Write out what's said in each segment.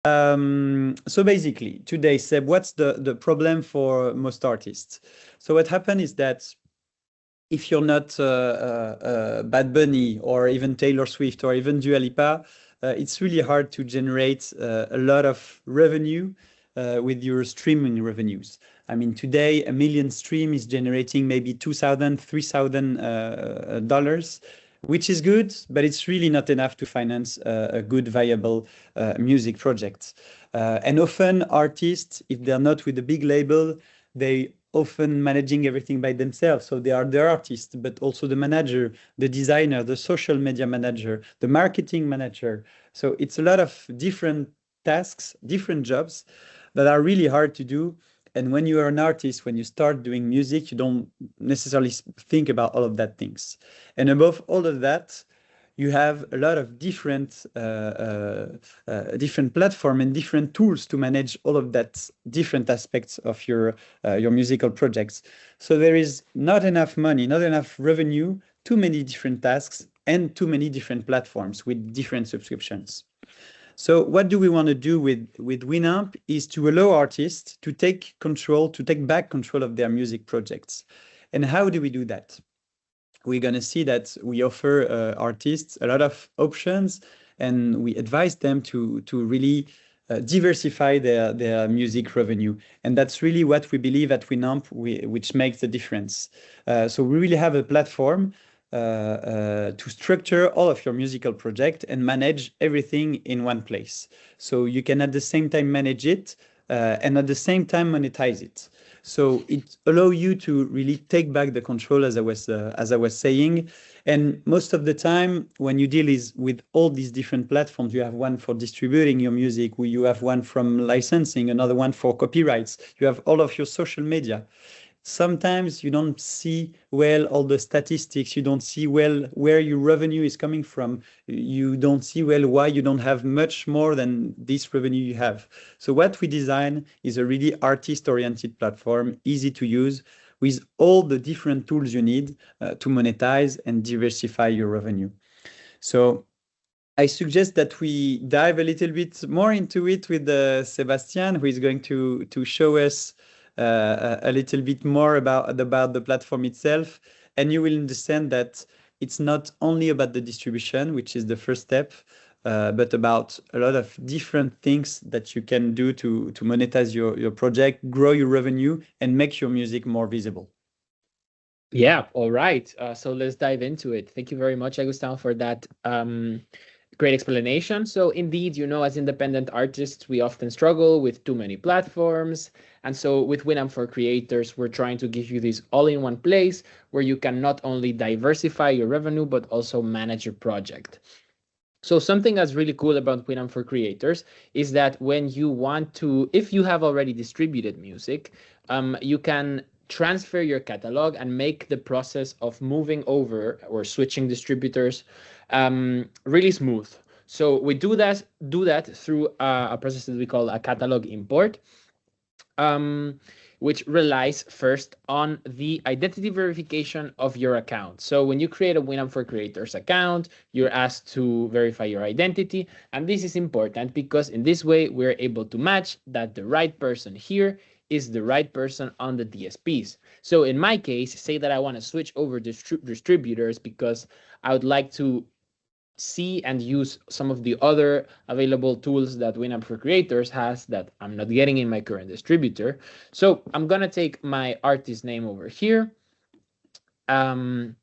So basically, today, Seb, what's the problem for most artists? So what happened is that if you're not Bad Bunny or even Taylor Swift or even Dua Lipa, it's really hard to generate a lot of revenue with your streaming revenues. I mean, today, a million stream is generating maybe 2,000, $3,000, which is good, but it's really not enough to finance a good, viable music project. And often artists, if they're not with a big label, they often managing everything by themselves. So they are the artist, but also the manager, the designer, the social media manager, the marketing manager. So it's a lot of different tasks, different jobs that are really hard to do. And when you are an artist, when you start doing music, you don't necessarily think about all of that things. And above all of that, you have a lot of different different platform and different tools to manage all of that different aspects of your musical projects. So there is not enough money, not enough revenue, too many different tasks, and too many different platforms with different subscriptions. So what do we want to do with Winamp is to allow artists to take control, to take back control of their music projects. And how do we do that? We're going to see that we offer artists a lot of options, and we advise them to really diversify their music revenue. And that's really what we believe at Winamp, which makes the difference. So we really have a platform to structure all of your musical project and manage everything in one place. So you can at the same time manage it and at the same time monetize it. So it allows you to really take back the control, as I was saying. And most of the time, when you deal with all these different platforms, you have one for distributing your music, you have one from licensing, another one for copyrights. You have all of your social media. Sometimes you don't see well all the statistics. You don't see well where your revenue is coming from. You don't see well why you don't have much more than this revenue you have. So what we design is a really artist-oriented platform, easy to use, with all the different tools you need to monetize and diversify your revenue. So I suggest that we dive a little bit more into it with Sebastian, who is going to show us a little bit more about the platform itself. And you will understand that it's not only about the distribution, which is the first step, but about a lot of different things that you can do to monetize your project, grow your revenue, and make your music more visible. Yeah, all right. So let's dive into it. Thank you very much, Agustin, for that great explanation. So indeed, as independent artists, we often struggle with too many platforms. And so with Winamp for Creators, we're trying to give you this all-in-one place where you can not only diversify your revenue, but also manage your project. So something that's really cool about Winamp for Creators is that when you want to, if you have already distributed music, you can transfer your catalog and make the process of moving over or switching distributors really smooth. So we do that through a process that we call a catalog import, which relies first on the identity verification of your account. So when you create a Winamp for Creators account, you're asked to verify your identity. And this is important because in this way, we're able to match that the right person here is the right person on the DSPs. So in my case, say that I want to switch over distributors because I would like to see and use some of the other available tools that Winamp for Creators has that I'm not getting in my current distributor. So I'm going to take my artist name over here. I'm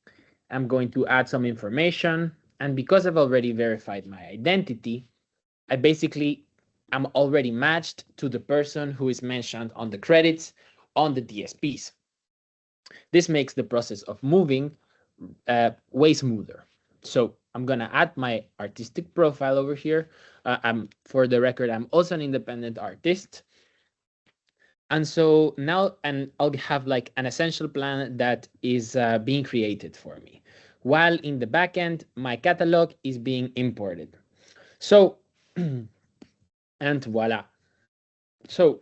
going to add some information. And because I've already verified my identity, I basically am already matched to the person who is mentioned on the credits on the DSPs. This makes the process of moving way smoother. So I'm going to add my artistic profile over here. For the record, I'm also an independent artist. And so now, and I'll have like an essential plan that is being created for me, while in the backend, my catalog is being imported. So, and voila. So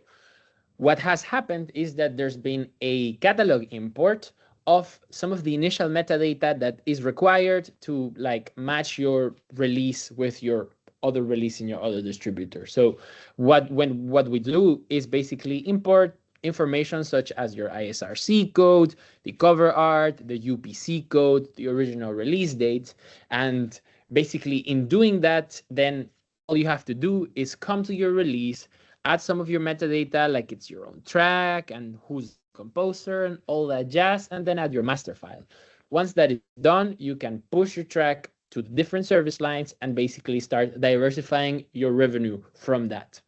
what has happened is that there's been a catalog import of some of the initial metadata that is required to like match your release with your other release in your other distributor. So what we do is basically import information such as your ISRC code, the cover art, the UPC code, the original release date, and basically in doing that, then all you have to do is come to your release, add some of your metadata, like it's your own track and who's the composer and all that jazz, and then add your master file. Once that is done, you can push your track to different service lines and basically start diversifying your revenue from that.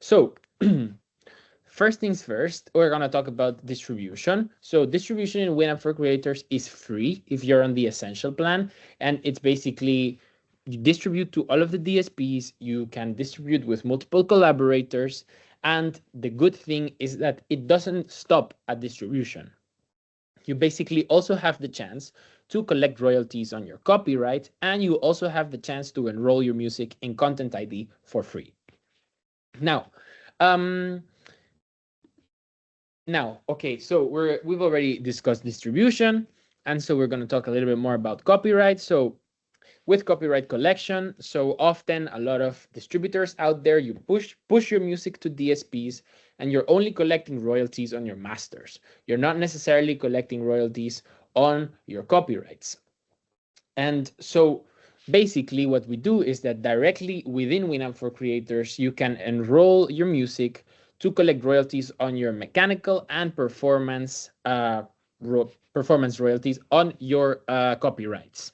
So first things first, we're going to talk about distribution. So distribution in Winamp for Creators is free if you're on the Essential plan, and it's basically you distribute to all of the DSPs, you can distribute with multiple collaborators, and the good thing is that it doesn't stop at distribution. You basically also have the chance to collect royalties on your copyright, and you also have the chance to enroll your music in Content ID for free. Now, okay, so we've already discussed distribution, and so we're going to talk a little bit more about copyright. So with copyright collection, so often a lot of distributors out there, you push your music to DSPs, and you're only collecting royalties on your masters. You're not necessarily collecting royalties on your copyrights. And so basically what we do is that directly within Winamp for Creators, you can enroll your music to collect royalties on your mechanical and performance royalties on your copyrights.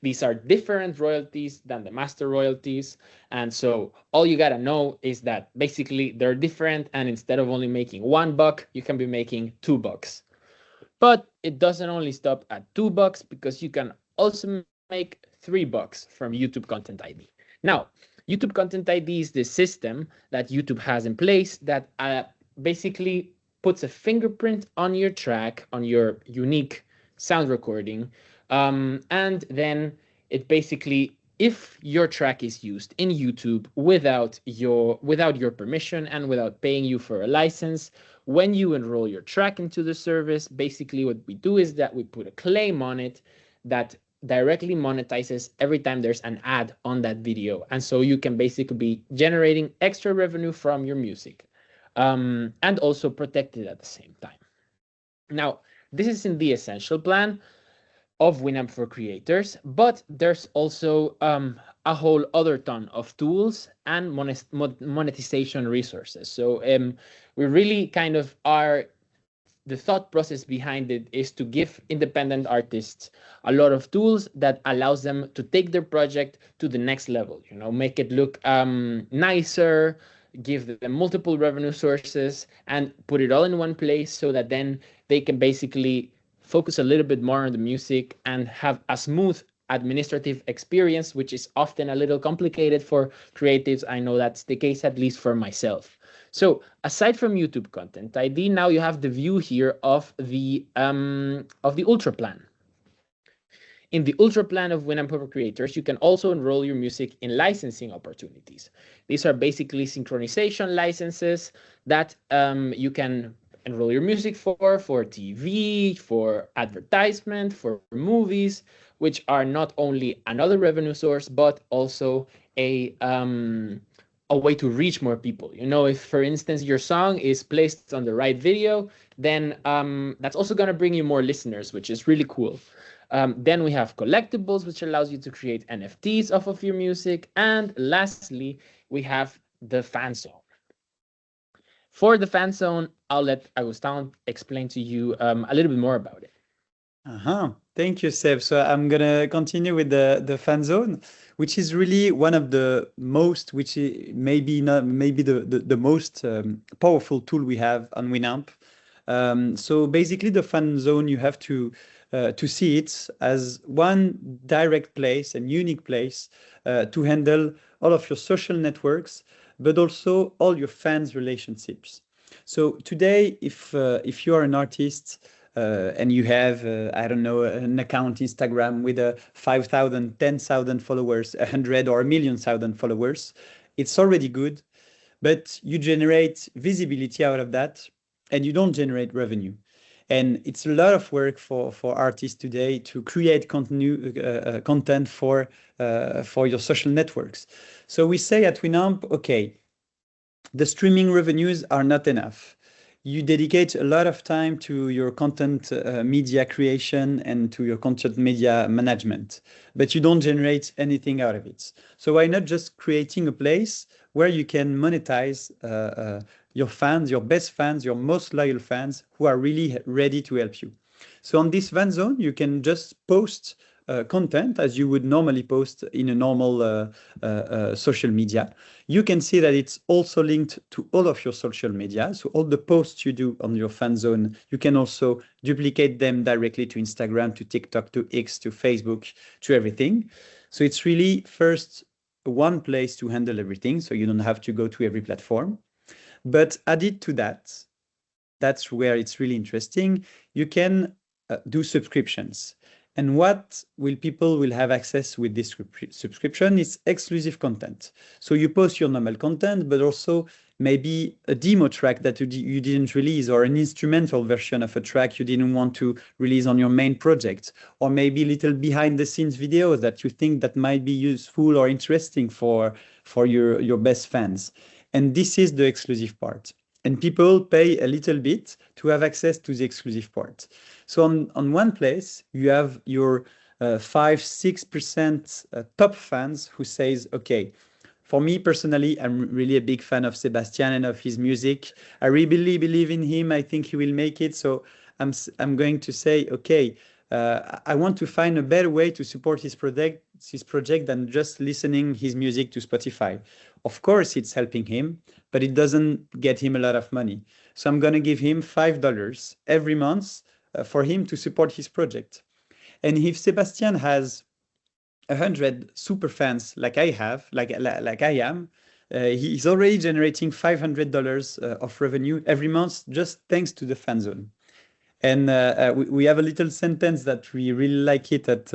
These are different royalties than the master royalties. And so all you gotta know is that basically they're different, and instead of only making $1, you can be making $2. But it doesn't only stop at $2 because you can also make $3 from YouTube Content ID. Now, YouTube Content ID is the system that YouTube has in place that basically puts a fingerprint on your track, on your unique sound recording. And then it basically, if your track is used in YouTube without your permission and without paying you for a license, when you enroll your track into the service, basically what we do is that we put a claim on it that directly monetizes every time there's an ad on that video. And so you can basically be generating extra revenue from your music, and also protect it at the same time. Now, this is in the Essential plan of Winamp for Creators, but there's also a whole other ton of tools and monetization resources. So we really kind of are, the thought process behind it is to give independent artists a lot of tools that allows them to take their project to the next level, make it look nicer, give them multiple revenue sources, and put it all in one place so that then they can basically focus a little bit more on the music and have a smooth administrative experience, which is often a little complicated for creatives. I know that's the case, at least for myself. So aside from YouTube Content ID, now you have the view here of the Ultra plan. In the Ultra plan of Winamp for Creators, you can also enroll your music in licensing opportunities. These are basically synchronization licenses that you can enroll your music for TV, for advertisement, for movies, which are not only another revenue source, but also a way to reach more people. If, for instance, your song is placed on the right video, then that's also going to bring you more listeners, which is really cool. Then we have collectibles, which allows you to create NFTs off of your music. And lastly, we have the Fanzone. For the Fanzone, I'll let Agustin explain to you a little bit more about it. Thank you, Seb. So I'm gonna continue with the Fanzone, which is really one of the most, which is maybe the most powerful tool we have on Winamp. So basically, the Fanzone, you have to see it as one direct place and unique place to handle all of your social networks, but also all your fans' relationships. So today, if you are an artist and you have, I don't know, an account Instagram with 5,000, 10,000 followers, 100 or 1,000,000 followers, it's already good, but you generate visibility out of that and you don't generate revenue. And it's a lot of work for artists today to create content for your social networks. So we say at Winamp, okay, the streaming revenues are not enough. You dedicate a lot of time to your content media creation and to your content media management, but you don't generate anything out of it. So why not just creating a place where you can monetize your fans, your best fans, your most loyal fans who are really ready to help you. So on this Fanzone, you can just post content as you would normally post in a normal social media. You can see that it's also linked to all of your social media. So all the posts you do on your Fanzone, you can also duplicate them directly to Instagram, to TikTok, to X, to Facebook, to everything. So it's really first one place to handle everything. So you don't have to go to every platform. But added to that, that's where it's really interesting. You can do subscriptions. And what will people will have access with this subscription is exclusive content. So you post your normal content, but also maybe a demo track that you didn't release, or an instrumental version of a track you didn't want to release on your main project, or maybe little behind the scenes videos that you think that might be useful or interesting for your best fans. And this is the exclusive part. And people pay a little bit to have access to the exclusive part. So on one place, you have your 5-6% top fans who says, okay, for me personally, I'm really a big fan of Sebastian and of his music. I really believe in him. I think he will make it. So I'm going to say, okay, I want to find a better way to support his project than just listening his music to Spotify. Of course, it's helping him, but it doesn't get him a lot of money. So I'm going to give him $5 every month for him to support his project. And if Sebastian has 100 super fans like I have, like I am, he's already generating $500 of revenue every month just thanks to the fan zone. And we have a little sentence that we really like it at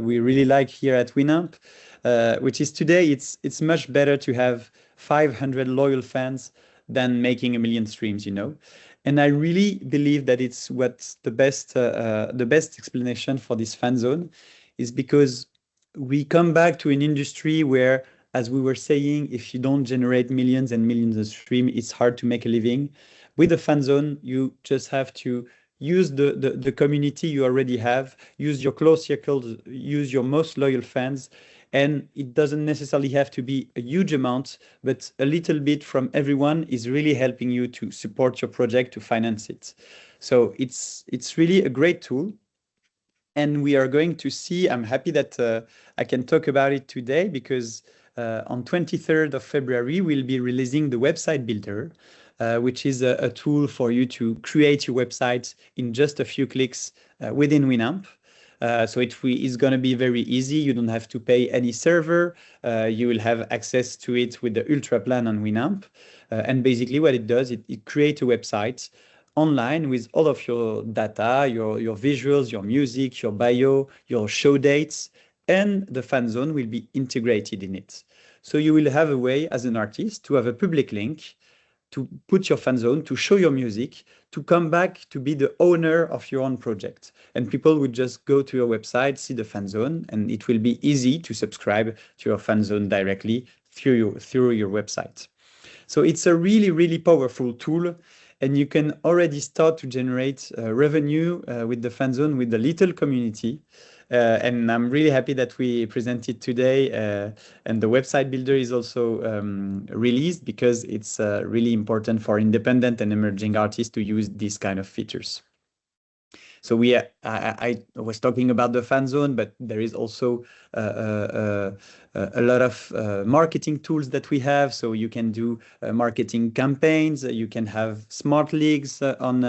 we really like here at Winamp, which is today it's much better to have 500 loyal fans than making a million streams, you know. And I really believe that it's what's the best explanation for this fan zone is because we come back to an industry where, as we were saying, if you don't generate millions and millions of streams, it's hard to make a living. With the fan zone, you just have to use the community you already have, use your close circles, use your most loyal fans. And it doesn't necessarily have to be a huge amount, but a little bit from everyone is really helping you to support your project, to finance it. So it's really a great tool. And we are going to see, I'm happy that I can talk about it today because on 23rd of February, we'll be releasing the website builder, which is a tool for you to create your website in just a few clicks within Winamp. So it's going to be very easy. You don't have to pay any server. You will have access to it with the Ultra plan on Winamp. And basically what it does, it creates a website online with all of your data, your visuals, your music, your bio, your show dates, and the fan zone will be integrated in it. So you will have a way as an artist to have a public link to put your fan zone, to show your music, to come back to be the owner of your own project. And people would just go to your website, see the fan zone, and it will be easy to subscribe to your fan zone directly through your website. So it's a really, really powerful tool. And you can already start to generate revenue with the fan zone with the little community. And I'm really happy that we presented today. And the website builder is also released because it's really important for independent and emerging artists to use these kind of features. So I was talking about the fan zone, but there is also a lot of marketing tools that we have. So you can do marketing campaigns. You can have smart leagues on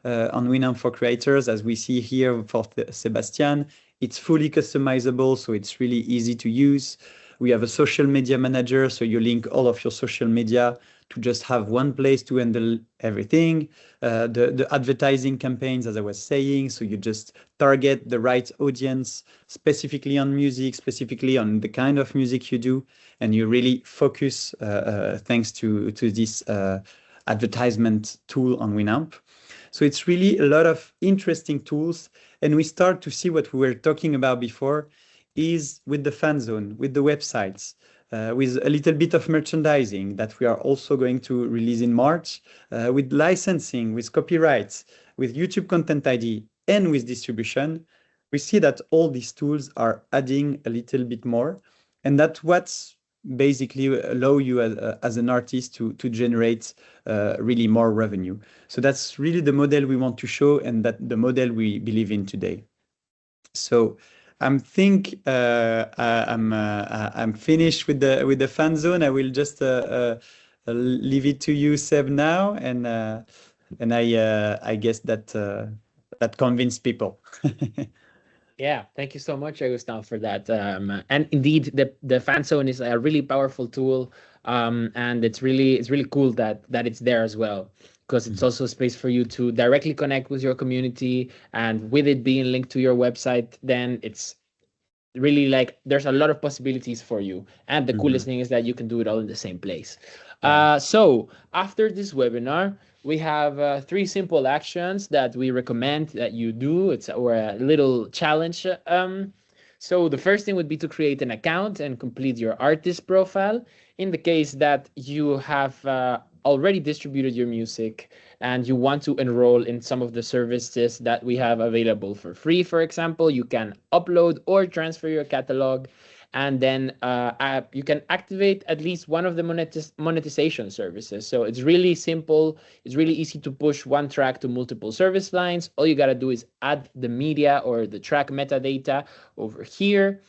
Winamp for creators, as we see here for Sebastian. It's fully customizable, so it's really easy to use. We have a social media manager, so you link all of your social media to just have one place to handle everything. The advertising campaigns, as I was saying, so you just target the right audience, specifically on music, specifically on the kind of music you do, and you really focus thanks to this advertisement tool on Winamp. So it's really a lot of interesting tools. And we start to see what we were talking about before is with the Fanzone, with the websites, with a little bit of merchandising that we are also going to release in March, with licensing, with copyrights, with YouTube Content ID, and with distribution. We see that all these tools are adding a little bit more, and that's what's basically allow you as an artist to generate really more revenue. So that's really the model we want to show, and that the model we believe in today. So I'm finished with the fan zone. I will just leave it to you, Seb, now, and I guess that that convinced people. Yeah, thank you so much, Augustin, for that. And indeed, the fan zone is a really powerful tool, and it's really cool that it's there as well, because it's also a space for you to directly connect with your community, and with it being linked to your website, then it's really like there's a lot of possibilities for you. And the coolest Mhm. thing is that you can do it all in the same place. Yeah. So after this webinar, we have three simple actions that we recommend that you do. It's or a little challenge. So the first thing would be to create an account and complete your artist profile. In the case that you have already distributed your music and you want to enroll in some of the services that we have available for free, for example, you can upload or transfer your catalog, and then you can activate at least one of the monetization services. So it's really simple. It's really easy to push one track to multiple service lines. All you got to do is add the media or the track metadata over here.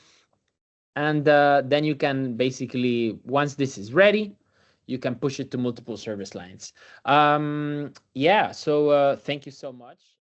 And then you can basically, once this is ready, you can push it to multiple service lines. Yeah, so thank you so much.